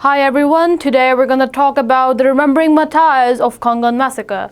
Hi everyone, today we're going to talk about the Remembering Martyrs of Kangan Massacre.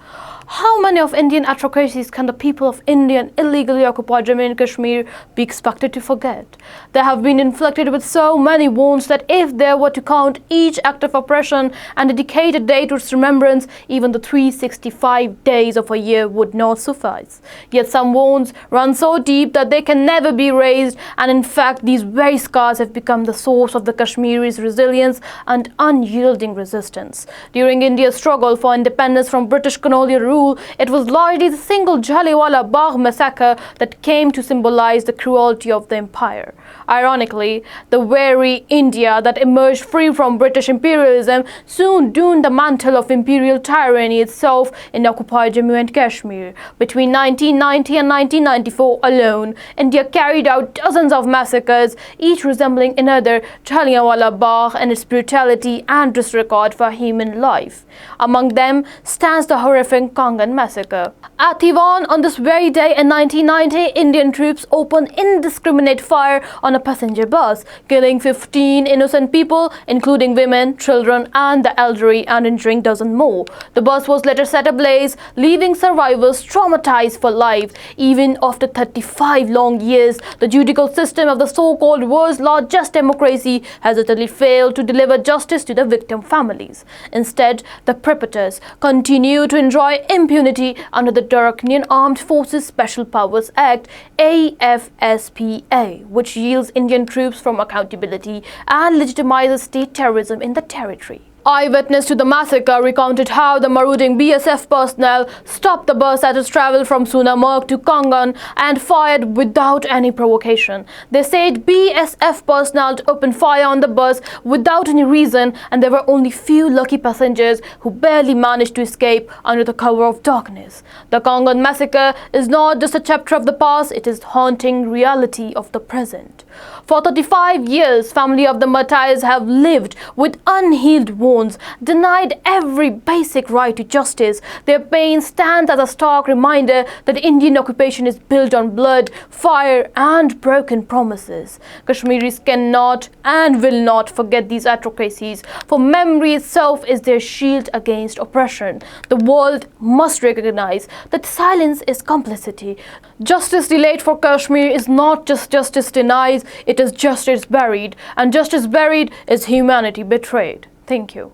How many of Indian atrocities can the people of India and illegally occupied Jammu and Kashmir be expected to forget? They have been inflicted with so many wounds that if they were to count each act of oppression and dedicate a day to its remembrance, even the 365 days of a year would not suffice. Yet some wounds run so deep that they can never be erased, and in fact these very scars have become the source of the Kashmiris' resilience and unyielding resistance. During India's struggle for independence from British colonial rule, it was largely the single Jallianwala Bagh massacre that came to symbolize the cruelty of the empire. Ironically, the very India that emerged free from British imperialism soon donned the mantle of imperial tyranny itself in occupied Jammu and Kashmir. Between 1990 and 1994 alone, India carried out dozens of massacres, each resembling another Jallianwala Bagh in its brutality and disregard for human life. Among them stands the horrific Kangan Massacre. At Thiwan, on this very day in 1990, Indian troops opened indiscriminate fire on a passenger bus, killing 15 innocent people, including women, children, and the elderly, and injuring dozens more. The bus was later set ablaze, leaving survivors traumatized for life. Even after 35 long years, the judicial system of the so-called world's largest democracy has utterly failed to deliver justice to the victim families. Instead, the perpetrators continue to enjoy impunity under the Dark Armed Forces Special Powers Act AFSPA, which yields Indian troops from accountability and legitimizes state terrorism in the territory. Eyewitness to the massacre recounted how the marauding BSF personnel stopped the bus as it traveled from Sonamarg to Kangan and fired without any provocation. They said BSF personnel opened fire on the bus without any reason, and there were only few lucky passengers who barely managed to escape under the cover of darkness. The Kangan massacre is not just a chapter of the past, it is the haunting reality of the present. For 35 years, family of the martyrs have lived with unhealed wounds, denied every basic right to justice. Their pain stands as a stark reminder that Indian occupation is built on blood, fire, and broken promises. Kashmiris cannot and will not forget these atrocities, for memory itself is their shield against oppression. The world must recognize that silence is complicity. Justice delayed for Kashmir is not just justice denied, it is justice buried, and justice buried is humanity betrayed. Thank you.